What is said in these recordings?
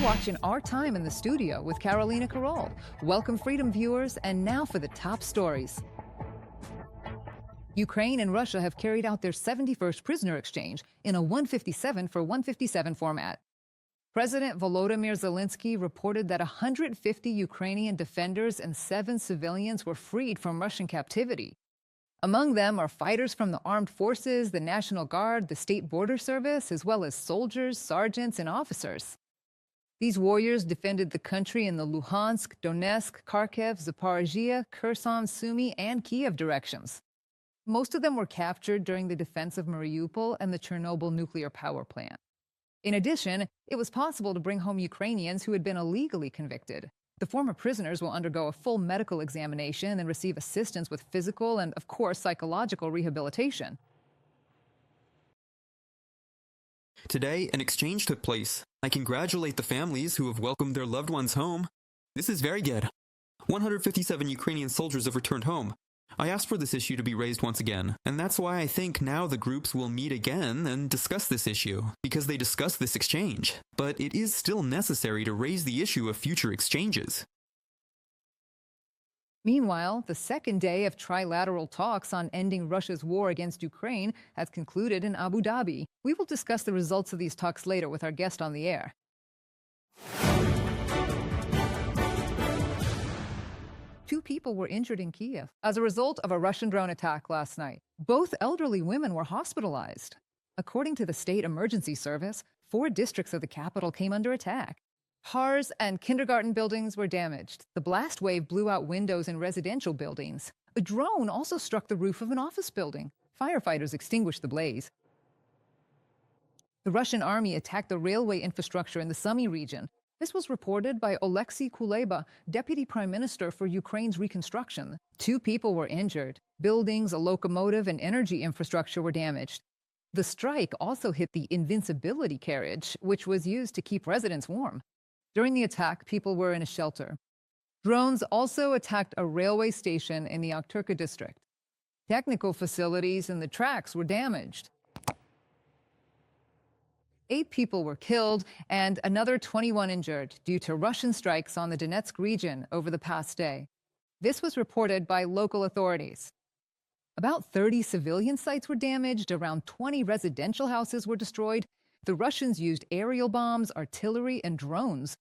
watching Our Time in the Studio with Carolina Carol. Welcome, Freedom viewers, and now for the top stories. Ukraine and Russia have carried out their 71st prisoner exchange in a 157 for 157 format. President Volodymyr Zelensky reported that 150 Ukrainian defenders and 7 civilians were freed from Russian captivity. Among them are fighters from the armed forces, the National Guard, the State Border Service, as well as soldiers, sergeants, and officers. These warriors defended the country in the Luhansk, Donetsk, Kharkiv, Zaporizhzhia, Kherson, Sumy, and Kyiv directions. Most of them were captured during the defense of Mariupol and the Chernobyl nuclear power plant. In addition, it was possible to bring home Ukrainians who had been illegally convicted. The former prisoners will undergo a full medical examination and receive assistance with physical and, of course, psychological rehabilitation. Today, an exchange took place. I congratulate the families who have welcomed their loved ones home. This is very good. 157 Ukrainian soldiers have returned home. I asked for this issue to be raised once again, and that's why I think now the groups will meet again and discuss this issue, because they discussed this exchange. But it is still necessary to raise the issue of future exchanges. Meanwhile, the second day of trilateral talks on ending Russia's war against Ukraine has concluded in Abu Dhabi. We will discuss the results of these talks later with our guest on the air. Two people were injured in Kyiv as a result of a Russian drone attack last night. Both elderly women were hospitalized. According to the state emergency service, 4 districts of the capital came under attack. Cars and kindergarten buildings were damaged. The blast wave blew out windows in residential buildings. A drone also struck the roof of an office building. Firefighters extinguished the blaze. The Russian army attacked the railway infrastructure in the Sumy region. This was reported by Oleksiy Kuleba, Deputy Prime Minister for Ukraine's reconstruction. 2 people were injured. Buildings, a locomotive, and energy infrastructure were damaged. The strike also hit the invincibility carriage, which was used to keep residents warm. During the attack, people were in a shelter. Drones also attacked a railway station in the Okturka district. Technical facilities and the tracks were damaged. 8 people were killed and another 21 injured due to Russian strikes on the Donetsk region over the past day. This was reported by local authorities. About 30 civilian sites were damaged, around 20 residential houses were destroyed. The Russians used aerial bombs, artillery, and drones.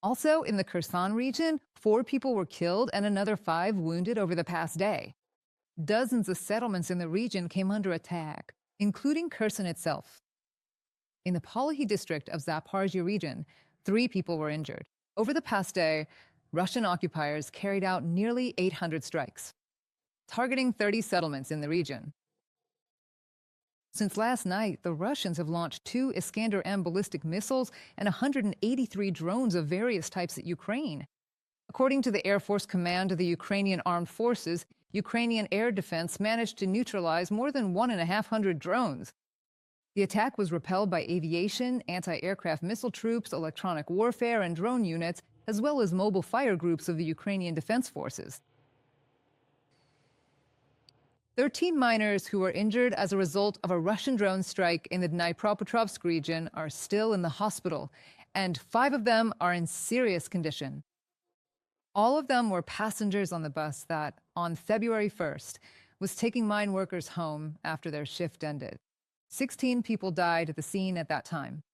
Also, in the Kherson region, 4 people were killed and another 5 wounded over the past day. Dozens of settlements in the region came under attack, including Kherson itself. In the Polyhi district of Zaporizhzhia region, 3 people were injured. Over the past day, Russian occupiers carried out nearly 800 strikes, targeting 30 settlements in the region. Since last night, the Russians have launched 2 Iskander-M ballistic missiles and 183 drones of various types at Ukraine. According to the Air Force Command of the Ukrainian Armed Forces, Ukrainian air defense managed to neutralize more than 1,500 drones. The attack was repelled by aviation, anti-aircraft missile troops, electronic warfare, and drone units, as well as mobile fire groups of the Ukrainian Defense Forces. 13 miners who were injured as a result of a Russian drone strike in the Dnipropetrovsk region are still in the hospital, and 5 of them are in serious condition. All of them were passengers on the bus that, on February 1st, was taking mine workers home after their shift ended. 16 people died at the scene at that time.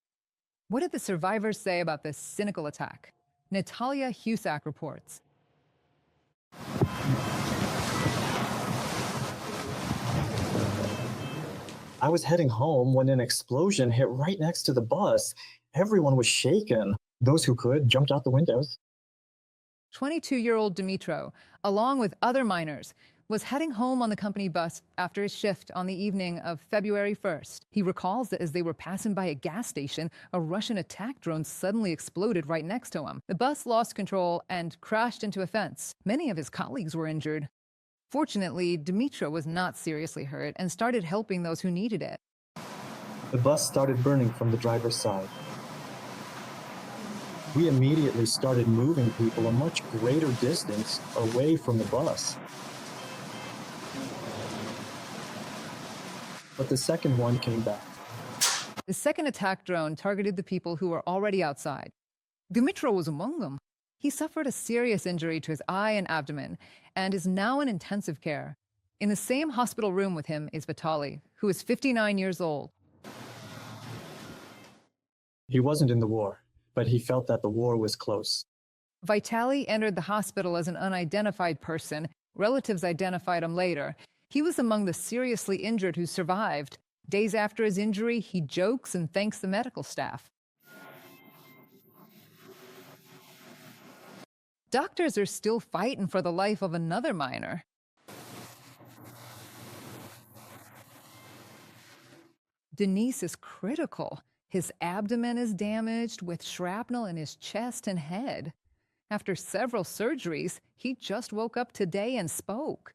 What did the survivors say about this cynical attack? Natalia Husak reports. I was heading home when an explosion hit right next to the bus. Everyone was shaken. Those who could jumped out the windows. 22-year-old Dmitro, along with other miners, was heading home on the company bus after his shift on the evening of February 1st. He recalls that as they were passing by a gas station, a Russian attack drone suddenly exploded right next to him. The bus lost control and crashed into a fence. Many of his colleagues were injured. Fortunately, Dmitro was not seriously hurt and started helping those who needed it. The bus started burning from the driver's side. We immediately started moving people a much greater distance away from the bus. But the second one came back. The second attack drone targeted the people who were already outside. Dmytro was among them. He suffered a serious injury to his eye and abdomen and is now in intensive care. In the same hospital room with him is Vitaly, who is 59 years old. He wasn't in the war, but he felt that the war was close. Vitaly entered the hospital as an unidentified person. Relatives identified him later. He was among the seriously injured who survived. Days after his injury, he jokes and thanks the medical staff. Doctors are still fighting for the life of another miner. Denis is critical. His abdomen is damaged with shrapnel in his chest and head. After several surgeries, he just woke up today and spoke.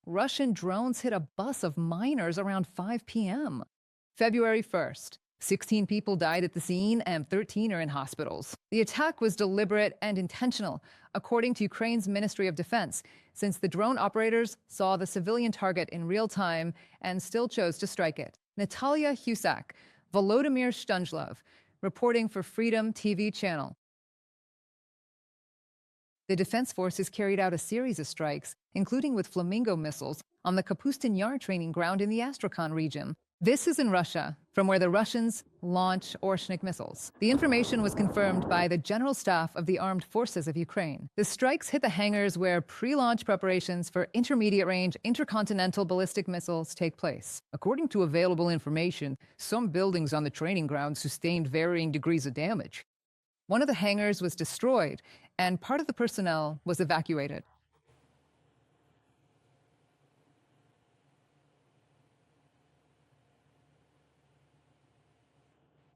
Russian drones hit a bus of miners around 5 p.m. February 1st. 16 people died at the scene and 13 are in hospitals. The attack was deliberate and intentional, according to Ukraine's Ministry of Defense, since the drone operators saw the civilian target in real time and still chose to strike it. Natalia Husak, Volodymyr Stunzlov, reporting for Freedom TV channel. The Defense Forces carried out a series of strikes, including with Flamingo missiles, on the Kapustin Yar training ground in the Astrakhan region. This is in Russia, from where the Russians launch Orshnik missiles. The information was confirmed by the General Staff of the Armed Forces of Ukraine. The strikes hit the hangars where pre-launch preparations for intermediate-range intercontinental ballistic missiles take place. According to available information, some buildings on the training ground sustained varying degrees of damage. One of the hangars was destroyed, and part of the personnel was evacuated.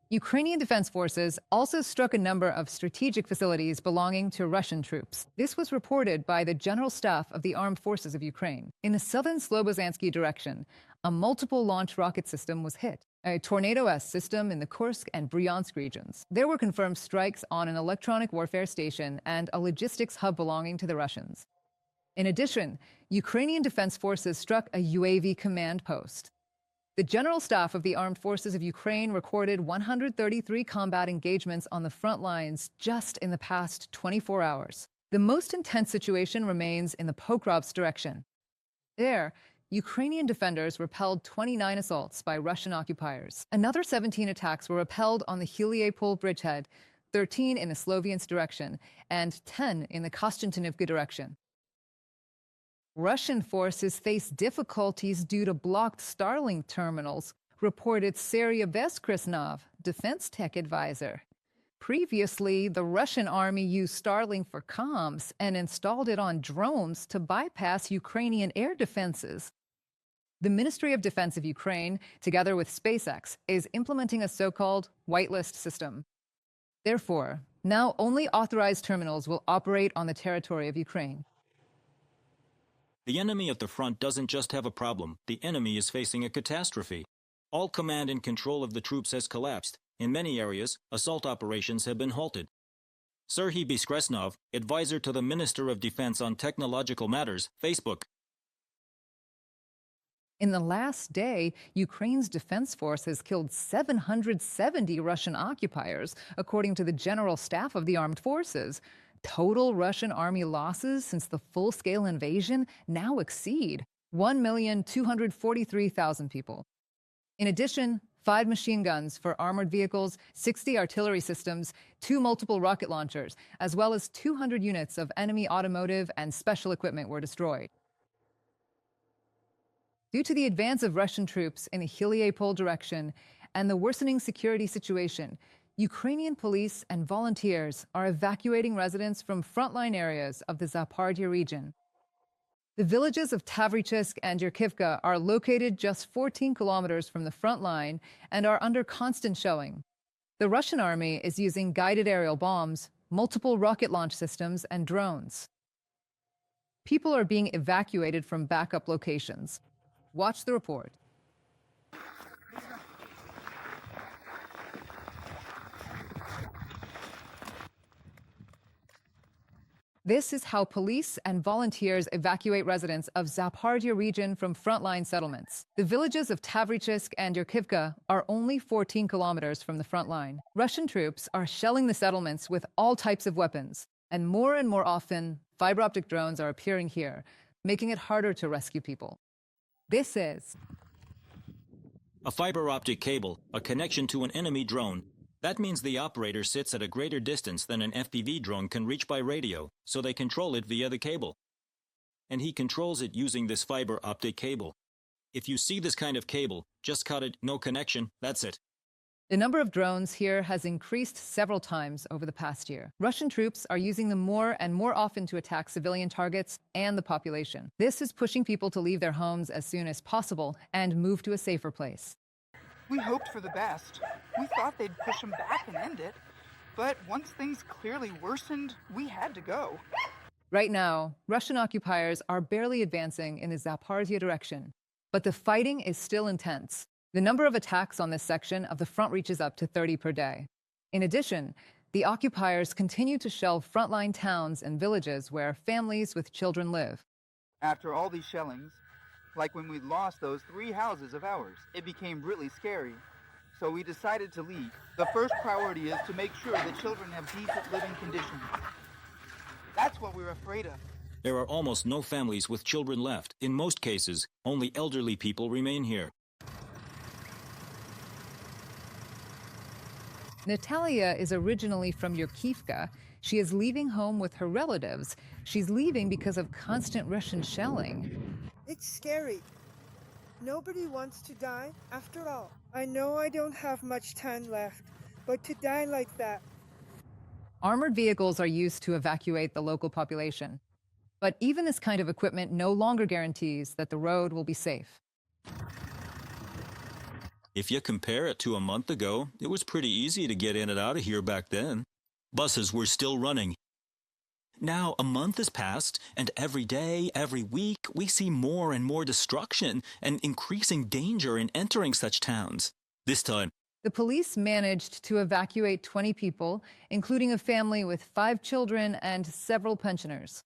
Ukrainian Defense Forces also struck a number of strategic facilities belonging to Russian troops. This was reported by the General Staff of the Armed Forces of Ukraine. In the southern Slobozansky direction, a multiple-launch rocket system was hit, a Tornado-S system in the Kursk and Bryansk regions. There were confirmed strikes on an electronic warfare station and a logistics hub belonging to the Russians. In addition, Ukrainian Defense Forces struck a UAV command post. The General Staff of the Armed Forces of Ukraine recorded 133 combat engagements on the front lines just in the past 24 hours. The most intense situation remains in the Pokrovsk direction. There, Ukrainian defenders repelled 29 assaults by Russian occupiers. Another 17 attacks were repelled on the Heliopol bridgehead, 13 in the Sloviansk direction, and 10 in the Kostantinivka direction. Russian forces face difficulties due to blocked Starlink terminals, reported Serya Beskresnov, defense tech advisor. Previously, the Russian army used Starlink for comms and installed it on drones to bypass Ukrainian air defenses. The Ministry of Defense of Ukraine, together with SpaceX, is implementing a so-called whitelist system. Therefore, now only authorized terminals will operate on the territory of Ukraine. The enemy at the front doesn't just have a problem, the enemy is facing a catastrophe. All command and control of the troops has collapsed. In many areas, assault operations have been halted. Serhiy Beskresnov, advisor to the Minister of Defense on Technological Matters, Facebook. In the last day, Ukraine's defense force has killed 770 Russian occupiers, according to the General Staff of the Armed Forces. Total Russian army losses since the full-scale invasion now exceed 1,243,000 people. In addition, 5 machine guns for armored vehicles, 60 artillery systems, 2 multiple rocket launchers, as well as 200 units of enemy automotive and special equipment were destroyed. Due to the advance of Russian troops in the Heliopol direction and the worsening security situation, Ukrainian police and volunteers are evacuating residents from frontline areas of the Zaporizhzhia region. The villages of Tavrychsk and Yerkivka are located just 14 kilometers from the front line and are under constant shelling. The Russian army is using guided aerial bombs, multiple rocket launch systems, and drones. People are being evacuated from backup locations. Watch the report. This is how police and volunteers evacuate residents of Zaporizhzhia region from frontline settlements. The villages of Tavrichisk and Yurkivka are only 14 kilometers from the front line. Russian troops are shelling the settlements with all types of weapons, and more often, fiber optic drones are appearing here, making it harder to rescue people. This is a fiber optic cable, a connection to an enemy drone. That means the operator sits at a greater distance than an FPV drone can reach by radio, so they control it via the cable. And he controls it using this fiber optic cable. If you see this kind of cable, just cut it, no connection, that's it. The number of drones here has increased several times over the past year. Russian troops are using them more and more often to attack civilian targets and the population. This is pushing people to leave their homes as soon as possible and move to a safer place. We hoped for the best. We thought they'd push them back and end it. But once things clearly worsened, we had to go. Right now, Russian occupiers are barely advancing in the Zaporizhzhia direction, but the fighting is still intense. The number of attacks on this section of the front reaches up to 30 per day. In addition, the occupiers continue to shell frontline towns and villages where families with children live. After all these shellings, like when we lost those 3 houses of ours, it became really scary. So we decided to leave. The first priority is to make sure the children have decent living conditions. That's what we're afraid of. There are almost no families with children left. In most cases, only elderly people remain here. Natalia is originally from Yurkivka. She is leaving home with her relatives. She's leaving because of constant Russian shelling. It's scary. Nobody wants to die after all. I know I don't have much time left, but to die like that. Armored vehicles are used to evacuate the local population. But even this kind of equipment no longer guarantees that the road will be safe. If you compare it to a month ago, it was pretty easy to get in and out of here back then. Buses were still running. Now, a month has passed, and every day, every week, we see more and more destruction and increasing danger in entering such towns. This time, the police managed to evacuate 20 people, including a family with 5 children and several pensioners.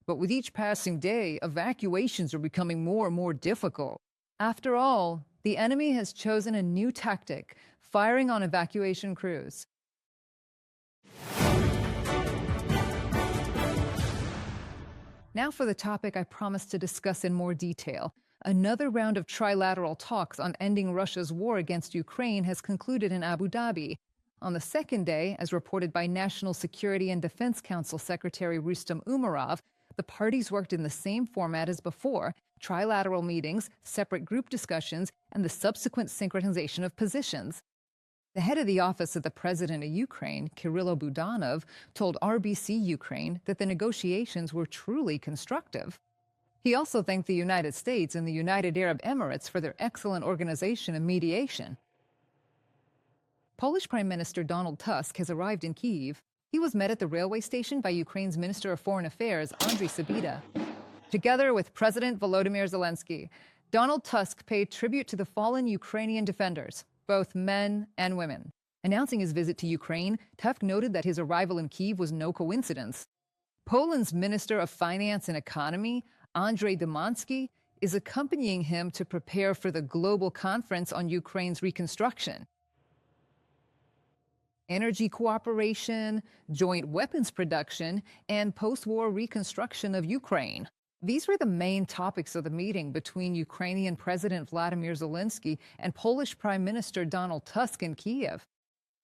But with each passing day, evacuations are becoming more and more difficult. After all, the enemy has chosen a new tactic, firing on evacuation crews. Now for the topic I promised to discuss in more detail. Another round of trilateral talks on ending Russia's war against Ukraine has concluded in Abu Dhabi. On the second day, as reported by National Security and Defense Council Secretary Rustam Umarov, the parties worked in the same format as before: trilateral meetings, separate group discussions, and the subsequent synchronization of positions. The head of the office of the president of Ukraine, Kyrylo Budanov, told RBC Ukraine that the negotiations were truly constructive. He also thanked the United States and the United Arab Emirates for their excellent organization and mediation. Polish Prime Minister Donald Tusk has arrived in Kyiv. He was met at the railway station by Ukraine's Minister of Foreign Affairs, Andriy Sybiha. Together with President Volodymyr Zelensky, Donald Tusk paid tribute to the fallen Ukrainian defenders, both men and women. Announcing his visit to Ukraine, Tusk noted that his arrival in Kyiv was no coincidence. Poland's Minister of Finance and Economy, Andrzej Domański, is accompanying him to prepare for the global conference on Ukraine's reconstruction. Energy cooperation, joint weapons production, and post-war reconstruction of Ukraine. These were the main topics of the meeting between Ukrainian President Vladimir Zelensky and Polish Prime Minister Donald Tusk in Kyiv.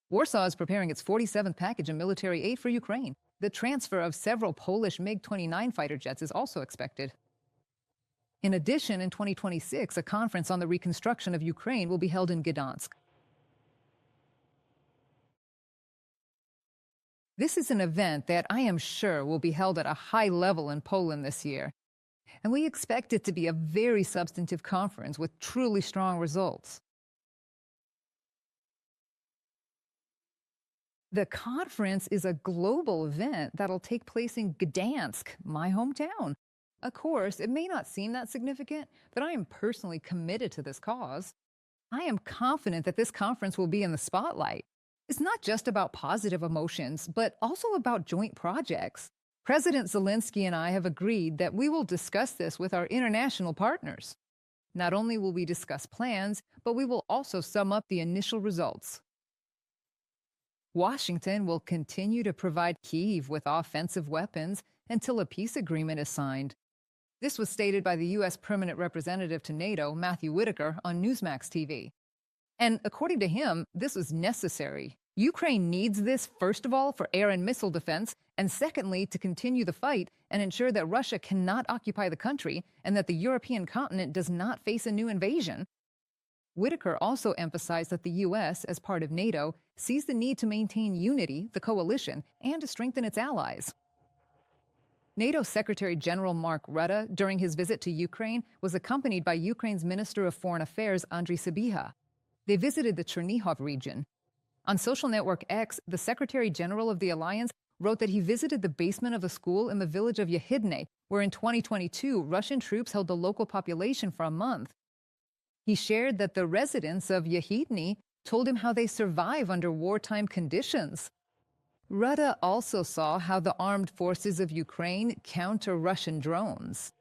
Warsaw is preparing its 47th package of military aid for Ukraine. The transfer of several Polish MiG-29 fighter jets is also expected. In addition, in 2026, a conference on the reconstruction of Ukraine will be held in Gdansk. This is an event that I am sure will be held at a high level in Poland this year. And we expect it to be a very substantive conference with truly strong results. The conference is a global event that'll take place in Gdansk, my hometown. Of course, it may not seem that significant, but I am personally committed to this cause. I am confident that this conference will be in the spotlight. It's not just about positive emotions, but also about joint projects. President Zelensky and I have agreed that we will discuss this with our international partners. Not only will we discuss plans, but we will also sum up the initial results. Washington will continue to provide Kyiv with offensive weapons until a peace agreement is signed. This was stated by the U.S. Permanent Representative to NATO, Matthew Whitaker, on Newsmax TV. And according to him, this was necessary. Ukraine needs this, first of all, for air and missile defense, and secondly, to continue the fight and ensure that Russia cannot occupy the country and that the European continent does not face a new invasion. Whitaker also emphasized that the U.S., as part of NATO, sees the need to maintain unity, the coalition, and to strengthen its allies. NATO Secretary General Mark Rutte, during his visit to Ukraine, was accompanied by Ukraine's Minister of Foreign Affairs, Andriy Sybiha. They visited the Chernihiv region. On social network X, the Secretary General of the alliance wrote that he visited the basement of a school in the village of Yehidne, where in 2022, Russian troops held the local population for a month. He shared that the residents of Yehidne told him how they survive under wartime conditions. Rutte also saw how the armed forces of Ukraine counter Russian drones.